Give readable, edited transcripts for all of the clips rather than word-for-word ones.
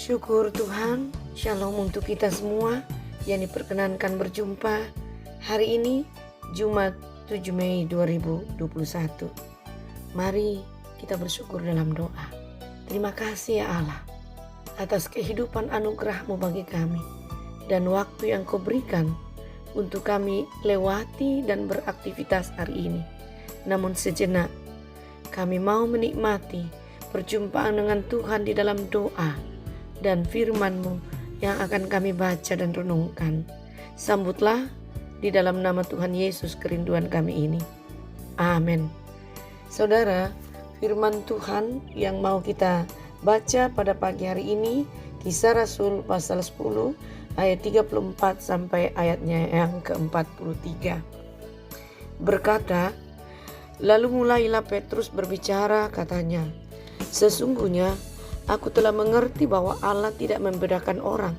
Syukur Tuhan, Shalom untuk kita semua yang diperkenankan berjumpa hari ini Jumat 7 Mei 2021. Mari kita bersyukur dalam doa. Terima kasih ya Allah atas kehidupan anugerah-Mu bagi kami dan waktu yang Kau berikan untuk kami lewati dan beraktivitas hari ini. Namun sejenak kami mau menikmati perjumpaan dengan Tuhan di dalam doa dan firman-Mu yang akan kami baca dan renungkan. Sambutlah di dalam nama Tuhan Yesus kerinduan kami ini. Amin. Saudara, firman Tuhan yang mau kita baca pada pagi hari ini, Kisah Rasul pasal 10 ayat 34 sampai ayatnya yang ke-43. Berkata, lalu mulailah Petrus berbicara, katanya, sesungguhnya aku telah mengerti bahwa Allah tidak membedakan orang.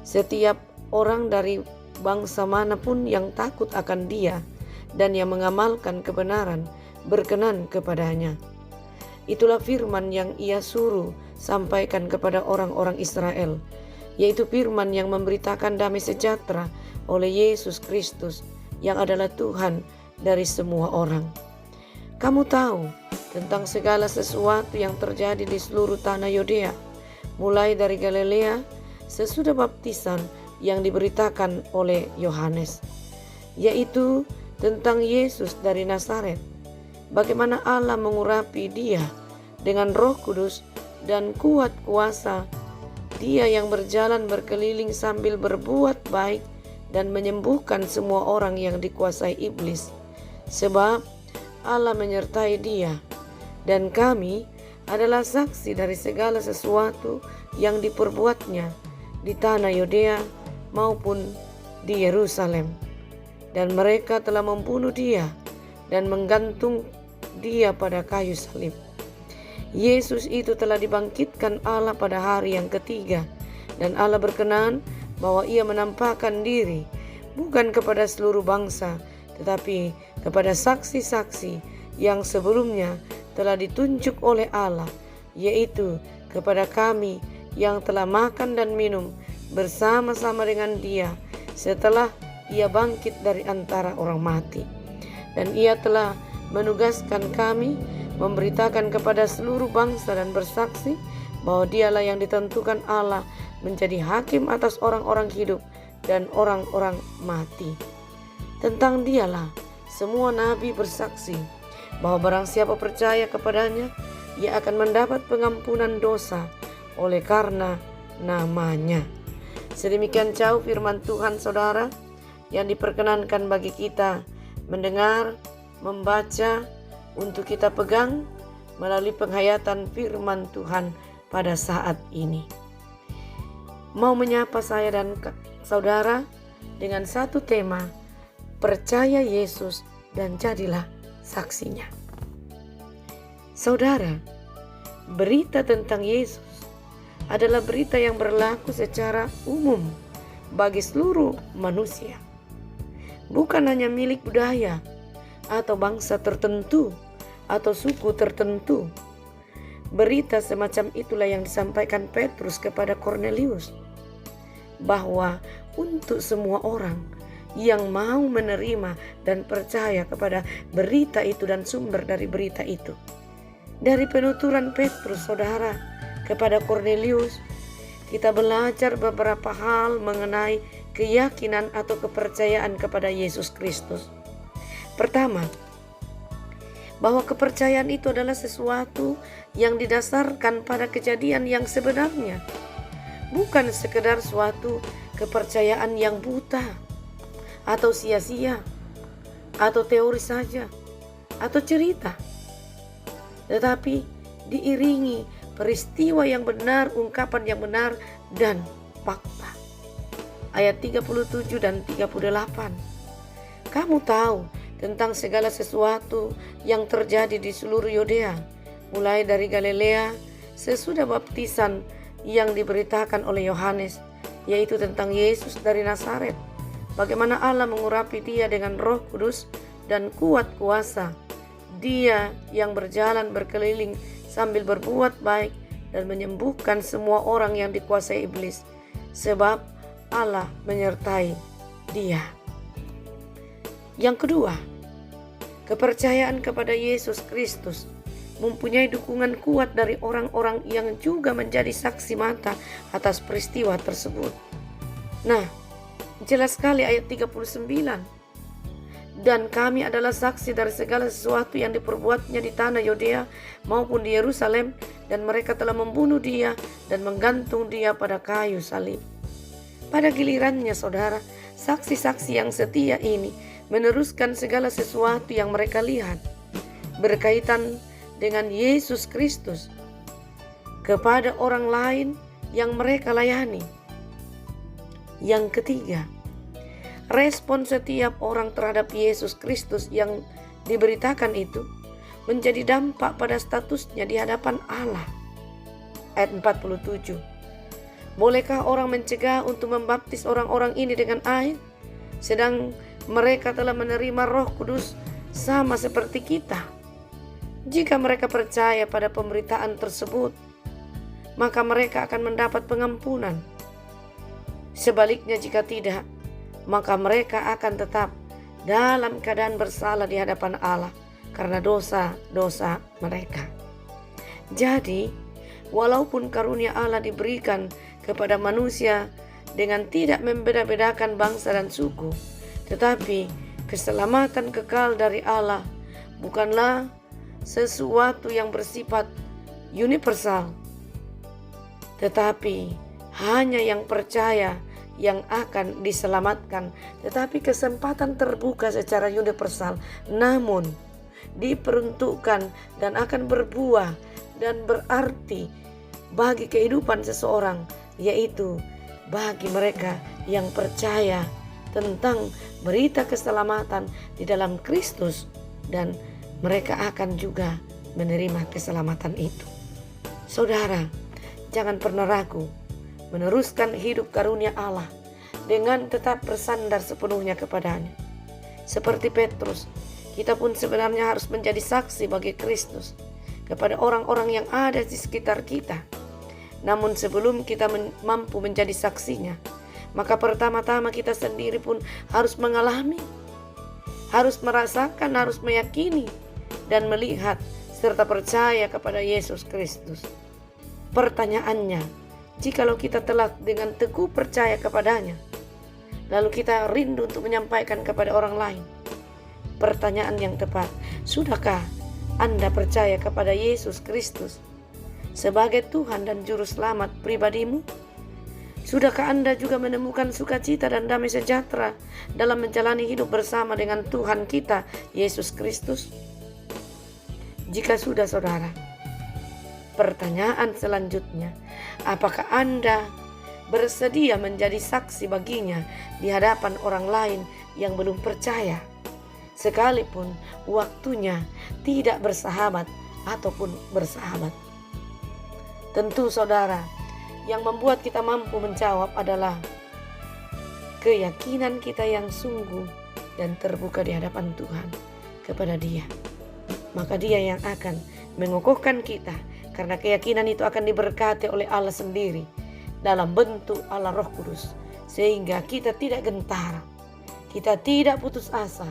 Setiap orang dari bangsa manapun yang takut akan Dia dan yang mengamalkan kebenaran berkenan kepadanya. Itulah firman yang Ia suruh sampaikan kepada orang-orang Israel, yaitu firman yang memberitakan damai sejahtera oleh Yesus Kristus yang adalah Tuhan dari semua orang. Kamu tahu tentang segala sesuatu yang terjadi di seluruh tanah Yudea, mulai dari Galilea sesudah baptisan yang diberitakan oleh Yohanes, yaitu tentang Yesus dari Nazaret, bagaimana Allah mengurapi Dia dengan Roh Kudus dan kuat kuasa, Dia yang berjalan berkeliling sambil berbuat baik dan menyembuhkan semua orang yang dikuasai iblis, sebab Allah menyertai Dia. Dan kami adalah saksi dari segala sesuatu yang diperbuatnya di tanah Yudea maupun di Yerusalem. Dan mereka telah membunuh Dia dan menggantung Dia pada kayu salib. Yesus itu telah dibangkitkan Allah pada hari yang ketiga, dan Allah berkenan bahwa Ia menampakkan diri bukan kepada seluruh bangsa, tetapi kepada saksi-saksi yang sebelumnya telah ditunjuk oleh Allah, yaitu kepada kami yang telah makan dan minum bersama-sama dengan Dia setelah Ia bangkit dari antara orang mati. Dan Ia telah menugaskan kami memberitakan kepada seluruh bangsa dan bersaksi bahwa Dialah yang ditentukan Allah menjadi hakim atas orang-orang hidup dan orang-orang mati. Tentang Dialah semua nabi bersaksi bahwa barang siapa percaya kepadanya, ia akan mendapat pengampunan dosa oleh karena namanya. Sedemikian jauh firman Tuhan, saudara, yang diperkenankan bagi kita mendengar, membaca, untuk kita pegang melalui penghayatan firman Tuhan pada saat ini. Mau menyapa saya dan saudara dengan satu tema, percaya Yesus dan jadilah saksinya. Saudara, berita tentang Yesus adalah berita yang berlaku secara umum bagi seluruh manusia, bukan hanya milik budaya atau bangsa tertentu atau suku tertentu. Berita semacam itulah yang disampaikan Petrus kepada Kornelius, bahwa untuk semua orang yang mau menerima dan percaya kepada berita itu dan sumber dari berita itu. Dari penuturan Petrus, saudara, kepada Kornelius, kita belajar beberapa hal mengenai keyakinan atau kepercayaan kepada Yesus Kristus. Pertama, bahwa kepercayaan itu adalah sesuatu yang didasarkan pada kejadian yang sebenarnya, bukan sekedar suatu kepercayaan yang buta atau sia-sia, atau teori saja, atau cerita, tetapi diiringi peristiwa yang benar, ungkapan yang benar, dan fakta. Ayat 37 dan 38. Kamu tahu tentang segala sesuatu yang terjadi di seluruh Yudea, mulai dari Galilea sesudah baptisan yang diberitakan oleh Yohanes, yaitu tentang Yesus dari Nazaret, bagaimana Allah mengurapi Dia dengan Roh Kudus dan kuat kuasa, Dia yang berjalan berkeliling sambil berbuat baik dan menyembuhkan semua orang yang dikuasai iblis, sebab Allah menyertai dia. Yang kedua, kepercayaan kepada Yesus Kristus mempunyai dukungan kuat dari orang-orang yang juga menjadi saksi mata atas peristiwa tersebut. Nah, jelas sekali ayat 39. Dan kami adalah saksi dari segala sesuatu yang diperbuatnya di tanah Yudea maupun di Yerusalem, dan mereka telah membunuh dia dan menggantung dia pada kayu salib. Pada gilirannya, saudara, saksi-saksi yang setia ini meneruskan segala sesuatu yang mereka lihat berkaitan dengan Yesus Kristus kepada orang lain yang mereka layani. Yang ketiga, respon setiap orang terhadap Yesus Kristus yang diberitakan itu menjadi dampak pada statusnya di hadapan Allah. Ayat 47. Bolehkah orang mencegah untuk membaptis orang-orang ini dengan air, sedang mereka telah menerima Roh Kudus sama seperti kita? Jika mereka percaya pada pemberitaan tersebut, maka mereka akan mendapat pengampunan. Sebaliknya, jika tidak, maka mereka akan tetap dalam keadaan bersalah di hadapan Allah karena dosa-dosa mereka. Jadi, walaupun karunia Allah diberikan kepada manusia dengan tidak membeda-bedakan bangsa dan suku, tetapi keselamatan kekal dari Allah bukanlah sesuatu yang bersifat universal, tetapi hanya yang percaya yang akan diselamatkan. Tetapi kesempatan terbuka secara universal, namun diperuntukkan dan akan berbuah dan berarti bagi kehidupan seseorang, yaitu bagi mereka yang percaya tentang berita keselamatan di dalam Kristus, dan mereka akan juga menerima keselamatan itu. Saudara, jangan pernah ragu meneruskan hidup karunia Allah dengan tetap bersandar sepenuhnya kepadanya. Seperti Petrus, kita pun sebenarnya harus menjadi saksi bagi Kristus kepada orang-orang yang ada di sekitar kita. Namun sebelum kita mampu menjadi saksinya, maka pertama-tama kita sendiri pun harus mengalami, harus merasakan, harus meyakini dan melihat serta percaya kepada Yesus Kristus. Pertanyaannya, jikalau kita telah dengan teguh percaya kepadanya, lalu kita rindu untuk menyampaikan kepada orang lain, pertanyaan yang tepat, sudahkah Anda percaya kepada Yesus Kristus sebagai Tuhan dan Juru Selamat pribadimu? Sudahkah Anda juga menemukan sukacita dan damai sejahtera dalam menjalani hidup bersama dengan Tuhan kita, Yesus Kristus? Jika sudah, saudara, pertanyaan selanjutnya, apakah Anda bersedia menjadi saksi baginya di hadapan orang lain yang belum percaya, sekalipun waktunya tidak bersahabat ataupun bersahabat? Tentu, saudara, yang membuat kita mampu menjawab adalah keyakinan kita yang sungguh dan terbuka di hadapan Tuhan kepada Dia. Maka Dia yang akan mengukuhkan kita, karena keyakinan itu akan diberkati oleh Allah sendiri dalam bentuk Allah Roh Kudus, sehingga kita tidak gentar, kita tidak putus asa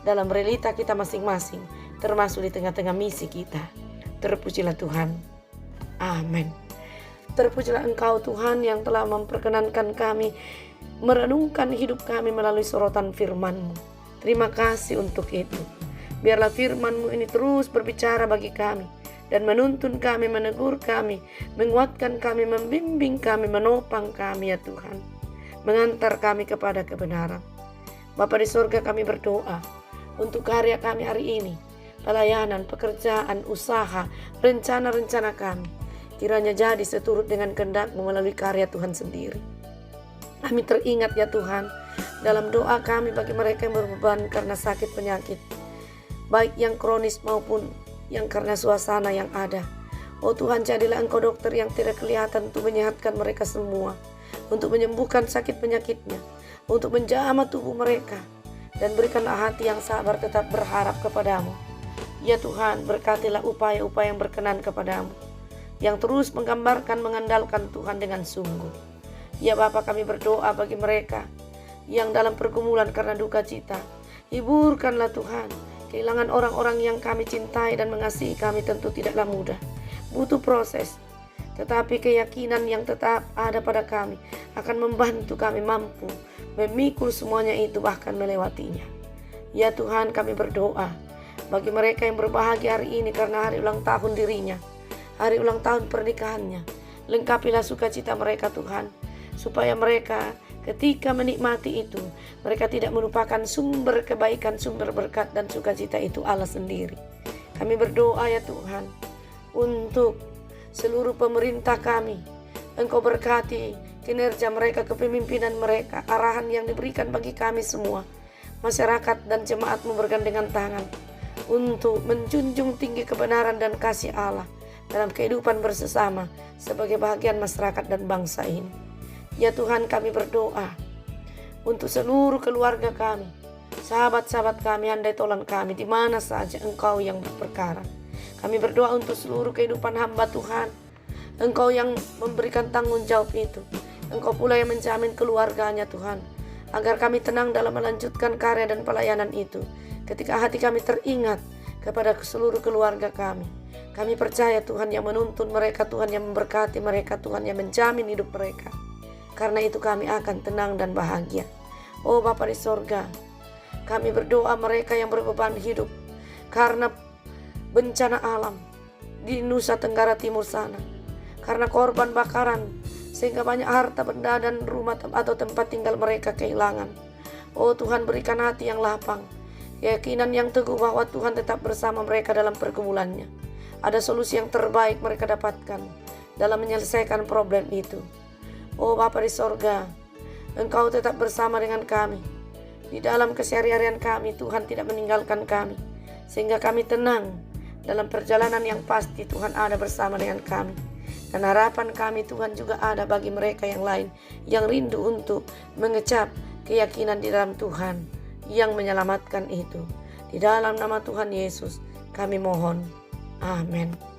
dalam realita kita masing-masing, termasuk di tengah-tengah misi kita. Terpujilah Tuhan. Amin. Terpujilah Engkau Tuhan yang telah memperkenankan kami merenungkan hidup kami melalui sorotan firman-Mu. Terima kasih untuk itu. Biarlah firman-Mu ini terus berbicara bagi kami dan menuntun kami, menegur kami, menguatkan kami, membimbing kami, menopang kami ya Tuhan, mengantar kami kepada kebenaran. Bapa di surga, kami berdoa untuk karya kami hari ini, pelayanan, pekerjaan, usaha, rencana-rencana kami, kiranya jadi seturut dengan kehendak-Mu melalui karya Tuhan sendiri. Kami teringat ya Tuhan dalam doa kami bagi mereka yang berbeban karena sakit penyakit, baik yang kronis maupun yang karena suasana yang ada. Oh Tuhan, jadilah Engkau dokter yang tidak kelihatan untuk menyehatkan mereka semua, untuk menyembuhkan sakit penyakitnya, untuk menjamah tubuh mereka, dan berikanlah hati yang sabar tetap berharap kepadamu. Ya Tuhan, berkatilah upaya-upaya yang berkenan kepadamu. yang terus menggambarkan mengandalkan Tuhan dengan sungguh. Ya Bapa, kami berdoa bagi mereka yang dalam pergumulan karena duka cita. Hiburkanlah Tuhan. Kehilangan orang-orang yang kami cintai dan mengasihi kami tentu tidaklah mudah. Butuh proses. Tetapi keyakinan yang tetap ada pada kami akan membantu kami mampu memikul semuanya itu, bahkan melewatinya. Ya Tuhan, kami berdoa bagi mereka yang berbahagia hari ini karena hari ulang tahun dirinya, hari ulang tahun pernikahannya. Lengkapilah sukacita mereka Tuhan, supaya mereka ketika menikmati itu, mereka tidak melupakan sumber kebaikan, sumber berkat dan sukacita itu Allah sendiri. Kami berdoa ya Tuhan, untuk seluruh pemerintah kami. Engkau berkati kinerja mereka, kepemimpinan mereka, arahan yang diberikan bagi kami semua. Masyarakat dan jemaatmu bergandengan tangan untuk menjunjung tinggi kebenaran dan kasih Allah dalam kehidupan bersama sebagai bahagian masyarakat dan bangsa ini. Ya Tuhan, kami berdoa untuk seluruh keluarga kami, sahabat-sahabat kami, handai tolan kami, di mana saja Engkau yang berperkara. Kami berdoa untuk seluruh kehidupan hamba Tuhan. Engkau yang memberikan tanggung jawab itu. Engkau pula yang menjamin keluarganya Tuhan, agar kami tenang dalam melanjutkan karya dan pelayanan itu. Ketika hati kami teringat kepada seluruh keluarga kami, kami percaya Tuhan yang menuntun mereka, Tuhan yang memberkati mereka, Tuhan yang menjamin hidup mereka. Karena itu kami akan tenang dan bahagia. Oh Bapa di sorga, kami berdoa mereka yang berbeban hidup karena bencana alam di Nusa Tenggara Timur sana, karena korban bakaran sehingga banyak harta benda dan rumah atau tempat tinggal mereka kehilangan. Oh Tuhan, berikan hati yang lapang, keyakinan yang teguh bahwa Tuhan tetap bersama mereka dalam pergumulannya. Ada solusi yang terbaik mereka dapatkan dalam menyelesaikan problem itu. Oh Bapa di sorga, Engkau tetap bersama dengan kami. Di dalam keseharian kami, Tuhan tidak meninggalkan kami, sehingga kami tenang dalam perjalanan yang pasti Tuhan ada bersama dengan kami. Dan harapan kami Tuhan juga ada bagi mereka yang lain yang rindu untuk mengecap keyakinan di dalam Tuhan yang menyelamatkan itu. Di dalam nama Tuhan Yesus kami mohon. Amin.